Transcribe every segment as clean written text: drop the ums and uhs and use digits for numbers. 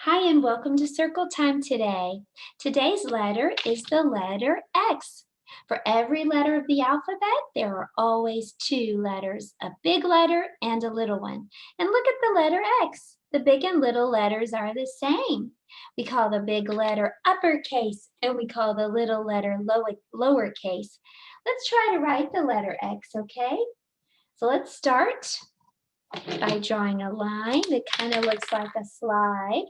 Hi, and welcome to Circle Time today. Today's letter is the letter X. For every letter of the alphabet, there are always two letters, a big letter and a little one. And look at the letter X. The big and little letters are the same. We call the big letter uppercase and we call the little letter lowercase. Let's try to write the letter X, okay? So let's start by drawing a line that kind of looks like a slide.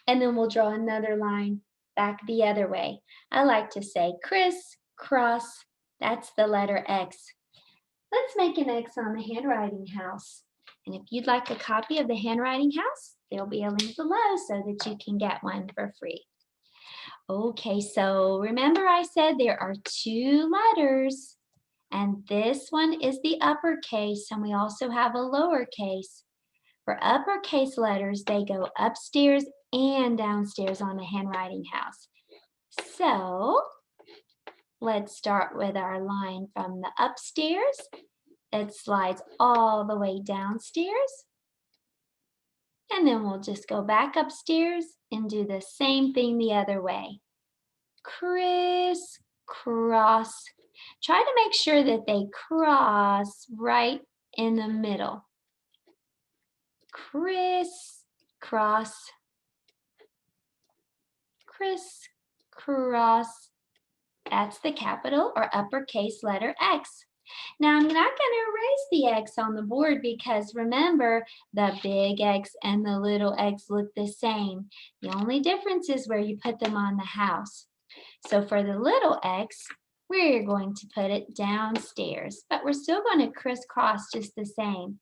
And then we'll draw another line back the other way. I like to say crisscross. That's the letter X. Let's make an X on the handwriting house. And if you'd like a copy of the handwriting house, there'll be a link below so that you can get one for free. Okay, so remember I said there are two letters, and this one is the uppercase, and we also have a lowercase. For uppercase letters, they go upstairs and downstairs on the handwriting house. So let's start with our line from the upstairs. It slides all the way downstairs. And then we'll just go back upstairs and do the same thing the other way. Crisscross. Try to make sure that they cross right in the middle. Crisscross. Crisscross. That's the capital or uppercase letter X. Now I'm not going to erase the X on the board because remember the big X and the little X look the same. The only difference is where you put them on the house. So for the little X, we're going to put it downstairs, but we're still going to crisscross just the same.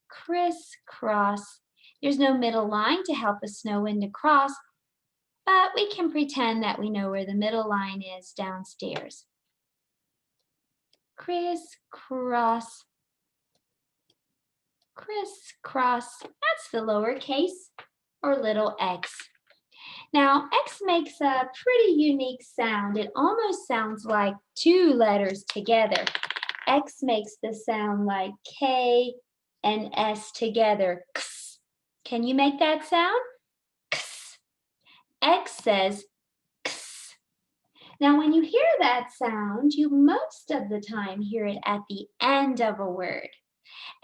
Crisscross. There's no middle line to help us know when to cross, but we can pretend that we know where the middle line is downstairs. Crisscross. Crisscross. That's the lowercase or little x. Now, X makes a pretty unique sound. It almost sounds like two letters together. X makes the sound like K and S together. X. Can you make that sound? X. X says X. Now, when you hear that sound, you most of the time hear it at the end of a word.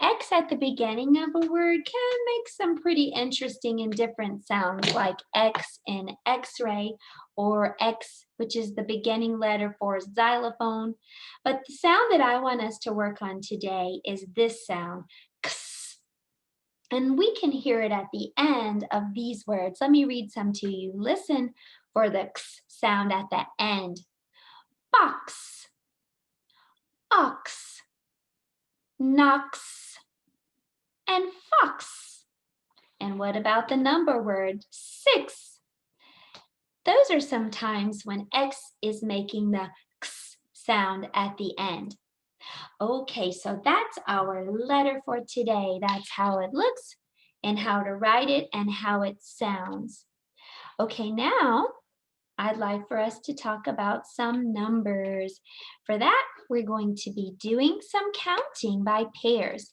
X at the beginning of a word can make some pretty interesting and different sounds like X in X-ray or X, which is the beginning letter for xylophone. But the sound that I want us to work on today is this sound, X. And we can hear it at the end of these words. Let me read some to you. Listen for the X sound at the end. Box, ox, knocks, and fox. And what about the number word 6? Those are some times when X is making the X sound at the end. Okay, so that's our letter for today. That's how it looks and how to write it and how it sounds. Okay, now I'd like for us to talk about some numbers. For that, we're going to be doing some counting by pairs.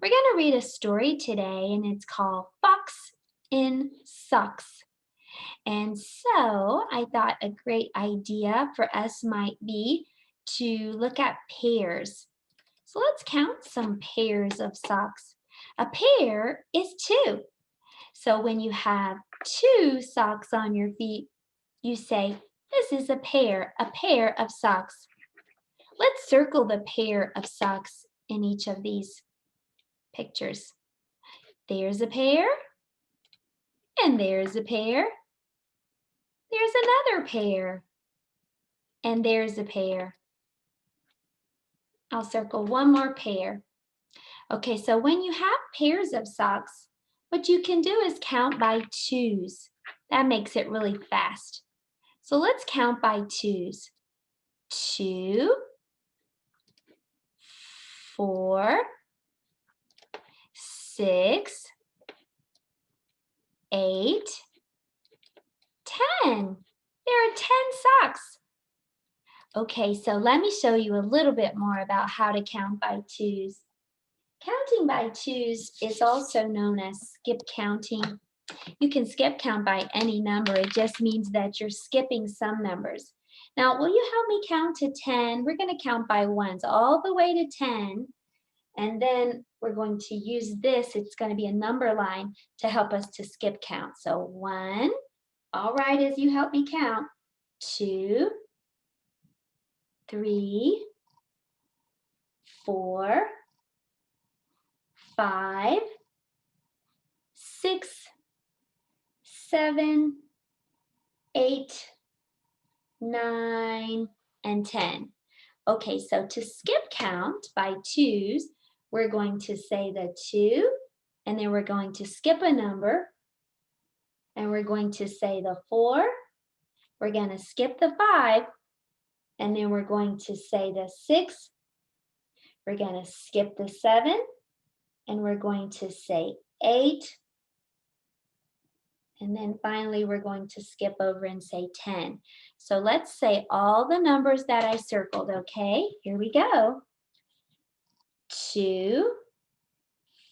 We're going to read a story today, and it's called Fox in Socks. And so I thought a great idea for us might be to look at pairs. So let's count some pairs of socks. A pair is 2. So when you have 2 socks on your feet, you say, this is a pair of socks. Let's circle the pair of socks in each of these pictures. There's a pair, and there's a pair. There's another pair, and there's a pair. I'll circle one more pair. Okay, so when you have pairs of socks, what you can do is count by 2s. That makes it really fast. So let's count by 2s. 2, 4, 6, 8, 10. There are 10 socks. Okay, so let me show you a little bit more about how to count by 2s. Counting by 2s is also known as skip counting You can skip count by any number. It just means that you're skipping some numbers. Now, will you help me count to 10? We're going to count by ones all the way to 10. And then we're going to use this. It's going to be a number line to help us to skip count. So 1. All right, as you help me count. 2, 3, 4, 5, 6, 7, 8, 9, and 10. Okay, so to skip count by twos, we're going to say the 2, and then we're going to skip a number, and we're going to say the 4, we're going to skip the 5, and then we're going to say the 6, we're going to skip the 7, and we're going to say 8, and then finally we're going to skip over and say 10. So let's say all the numbers that I circled, okay? Here we go. 2,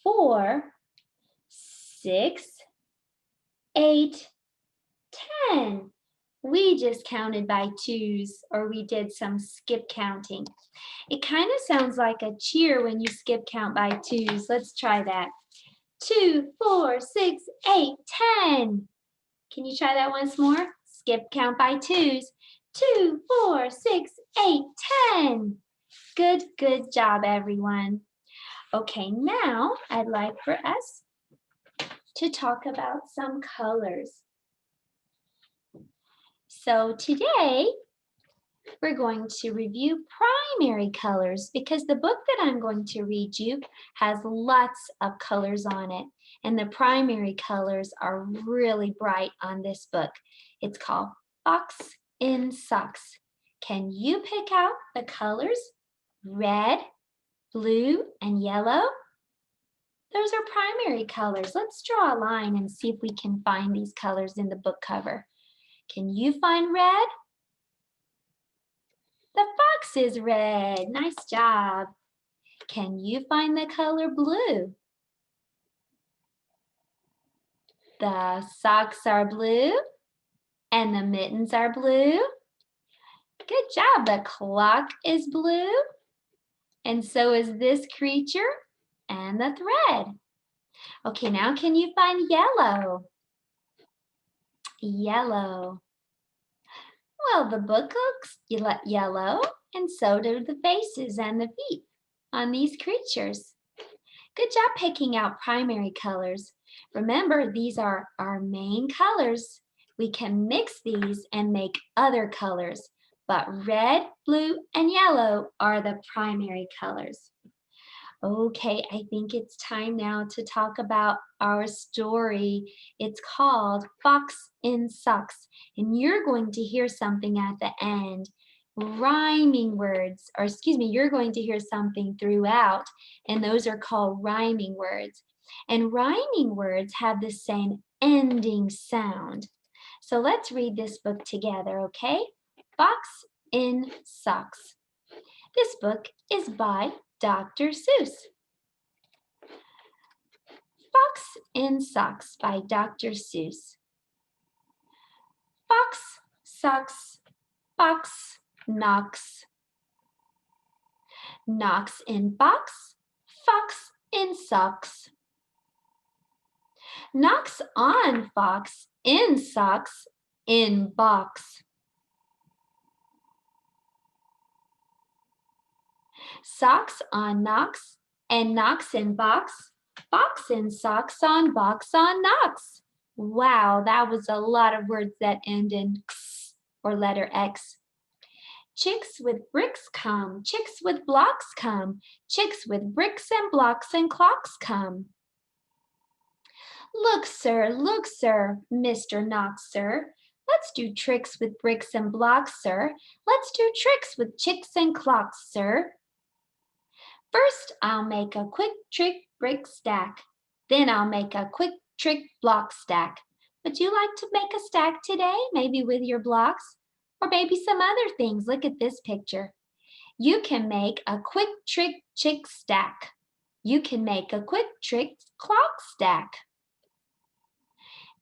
4, 6, 8, 10. We just counted by twos, or we did some skip counting. It kind of sounds like a cheer when you skip count by twos. Let's try that. 2, 4, 6, 8, 10. Can you try that once more? Skip count by twos. 2, 4, 6, 8, 10. Good job, everyone. Okay, now I'd like for us to talk about some colors. So today, we're going to review primary colors because the book that I'm going to read you has lots of colors on it. And the primary colors are really bright on this book. It's called Fox in Socks. Can you pick out the colors? Red, blue, and yellow? Those are primary colors. Let's draw a line and see if we can find these colors in the book cover. Can you find red? The fox is red. Nice job. Can you find the color blue? The socks are blue and the mittens are blue. Good job. The clock is blue and so is this creature and the thread. Okay, now can you find yellow? Yellow. Well, the book looks yellow and so do the faces and the feet on these creatures. Good job picking out primary colors. Remember, these are our main colors. We can mix these and make other colors, but red, blue, and yellow are the primary colors. Okay, I think it's time now to talk about our story. It's called Fox in Socks, and you're going to hear something at the end. Rhyming words, or excuse me, you're going to hear something throughout, and those are called rhyming words. And rhyming words have the same ending sound. So let's read this book together, okay? Fox in Socks. This book is by Dr. Seuss. Fox in Socks by Dr. Seuss. Fox, socks, box, knocks. Knocks in box, fox in socks. Knocks on fox in socks in box. Socks on knocks and knocks in box. Box in socks on box on knocks. Wow, that was a lot of words that end in x or letter X. Chicks with bricks come, chicks with blocks come, chicks with bricks and blocks and clocks come. Look, sir, Mr. Knox, sir. Let's do tricks with bricks and blocks, sir. Let's do tricks with chicks and clocks, sir. First, I'll make a quick trick brick stack. Then I'll make a quick trick block stack. Would you like to make a stack today, maybe with your blocks? Or maybe some other things. Look at this picture. You can make a quick trick chick stack. You can make a quick trick clock stack.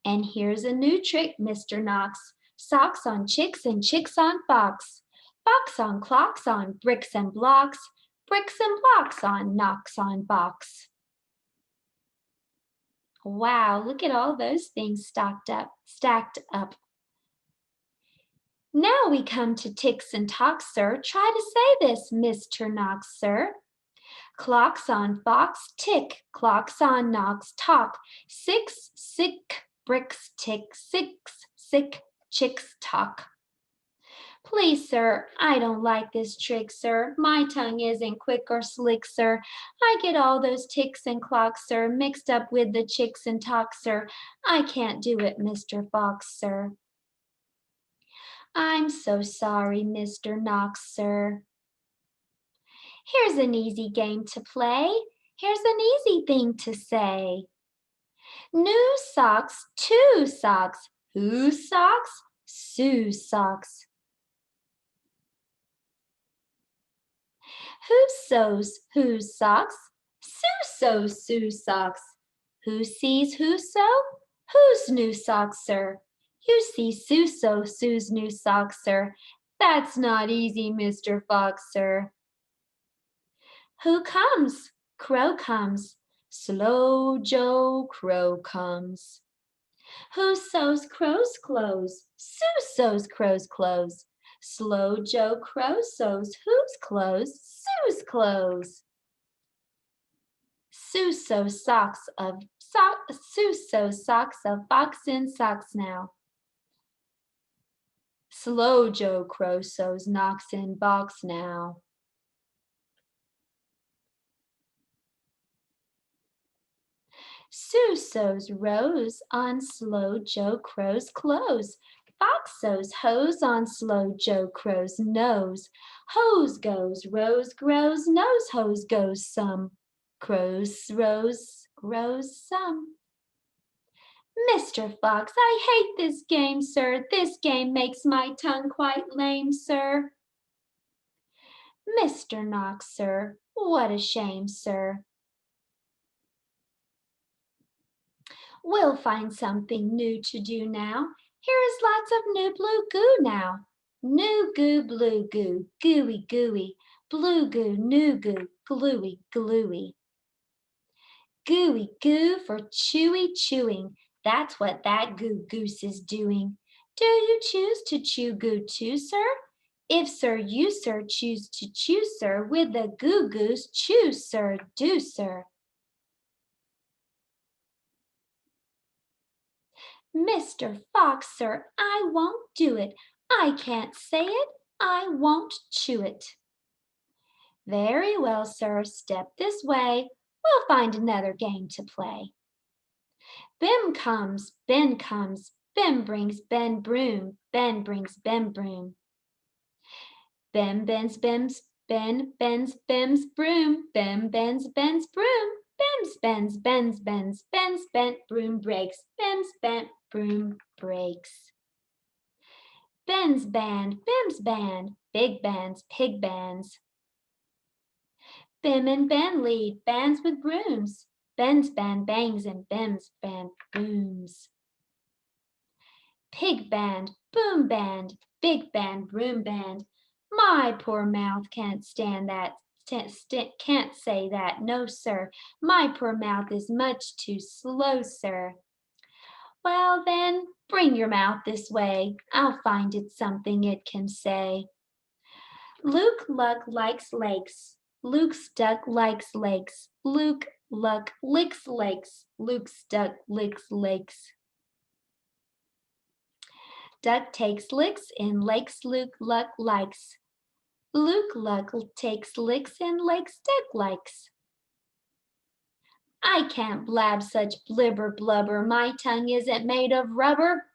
And here's a new trick, Mr. Knox. Socks on chicks and chicks on fox. Fox on clocks on bricks and blocks. Bricks and blocks on knocks on box. Wow, look at all those things stacked up. Now we come to ticks and tocks, sir. Try to say this, Mr. Knox, sir. Clocks on fox, tick. Clocks on knocks, talk. Six, sick, bricks, tick. Six, sick, chicks, talk. Please, sir, I don't like this trick, sir. My tongue isn't quick or slick, sir. I get all those ticks and clocks, sir, mixed up with the chicks and talks, sir. I can't do it, Mr. Fox, sir. I'm so sorry, Mr. Knox, sir. Here's an easy game to play. Here's an easy thing to say. New socks, two socks. Whose socks? Sue's socks. Who sews whose socks? Sue sews Sue's socks. Who sees who sew? Whose new socks, sir? You see Sue sew Sue's new socks, sir. That's not easy, Mr. Fox, sir. Who comes? Crow comes. Slow Joe Crow comes. Who sews Crow's clothes? Sue sews Crow's clothes. Slow Joe Crow sews whose clothes? Sue's clothes. Sue sews socks of fox in socks now. Slow Joe Crow sews knocks in box now. Sue sews rows on Slow Joe Crow's clothes. Fox sews hose on Slow Joe Crow's nose. Hose goes, rose grows, nose hose goes some. Crow's rose grows some. Mr. Fox, I hate this game, sir. This game makes my tongue quite lame, sir. Mr. Knox, sir, what a shame, sir. We'll find something new to do now. Here is lots of new blue goo now. New goo, blue goo, gooey, gooey. Blue goo, new goo, gluey, gluey. Gooey goo for chewy chewing. That's what that goo goose is doing. Do you choose to chew goo too, sir? If, sir, you, sir, choose to chew, sir, with the goo goose, choose, sir, do, sir. Mr. Fox, sir, I won't do it. I can't say it. I won't chew it. Very well, sir, step this way. We'll find another game to play. Bim comes, Ben comes, Bim brings Ben broom, Ben brings Ben broom. Ben bends Bim's, Ben bends Bim's broom, Ben bends Ben's broom. Bim's bends, Ben's bends, Ben's bent broom breaks, Bim's bent broom breaks. Ben's band, Bim's band, big bands, pig bands. Bim and Ben lead bands with brooms. Ben's band bangs and Bim's band booms. Pig band, boom band, big band, broom band. My poor mouth can't stand that. Can't say that, no, sir. My poor mouth is much too slow, sir. Well, then, bring your mouth this way. I'll find it something it can say. Luke Luck likes lakes. Luke's duck likes lakes. Luke Luck licks lakes. Luke's duck licks lakes. Duck takes licks in lakes Luke Luck likes. Luke Luck takes licks in lakes Duck likes. I can't blab such blibber blubber. My tongue isn't made of rubber.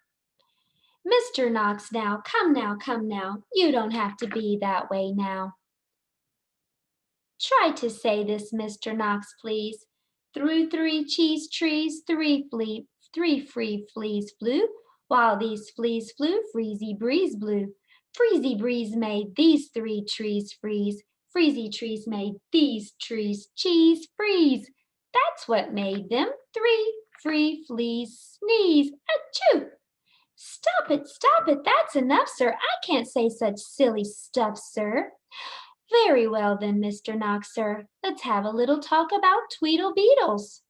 Mr. Knox, now, come now, come now. You don't have to be that way now. Try to say this, Mr. Knox, please. Through 3 cheese trees, 3 free fleas flew. While these fleas flew, freezy breeze blew. Freezy breeze made these 3 trees freeze. Freezy trees made these trees cheese freeze. That's what made them 3 free, fleas, sneeze, achoo! Stop it, that's enough, sir. I can't say such silly stuff, sir. Very well then, Mr. Knox, sir. Let's have a little talk about Tweedle Beetles.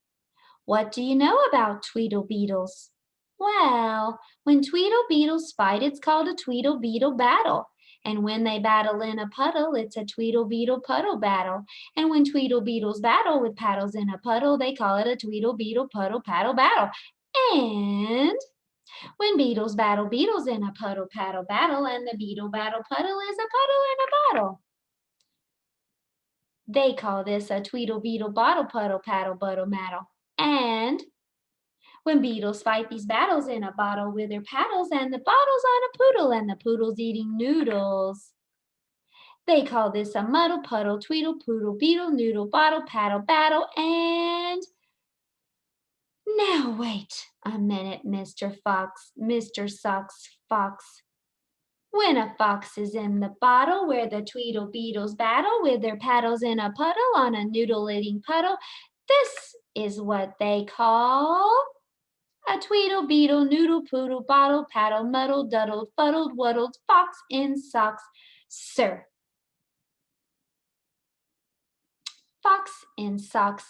What do you know about Tweedle Beetles? Well, when Tweedle Beetles fight, it's called a Tweedle Beetle battle. And when they battle in a puddle, it's a Tweedle Beetle puddle battle. And when Tweedle Beetles battle with paddles in a puddle, they call it a Tweedle Beetle puddle paddle battle. And when beetles battle beetles in a puddle paddle battle, and the beetle battle puddle is a puddle in a bottle. They call this a Tweedle Beetle bottle puddle paddle buttle maddle. And when beetles fight these battles in a bottle with their paddles, and the bottle's on a poodle, and the poodle's eating noodles. They call this a muddle puddle tweedle poodle beetle noodle bottle paddle battle. And now wait a minute, Mr. Fox, Mr. Sox Fox. When a fox is in the bottle where the Tweedle Beetles battle with their paddles in a puddle on a noodle-eating puddle, this is what they call a Tweedle Beetle noodle poodle bottle paddle muddle duddled fuddled wuddled fox in socks, sir. Fox in socks.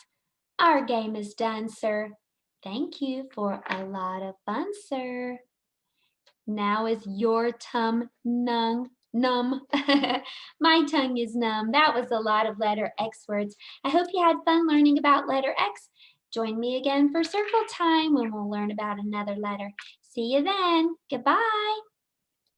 Our game is done, sir. Thank you for a lot of fun, sir. Now is your tongue numb? My tongue is numb. That was a lot of letter X words. I hope you had fun learning about letter X. Join me again for circle time when we'll learn about another letter. See you then. Goodbye.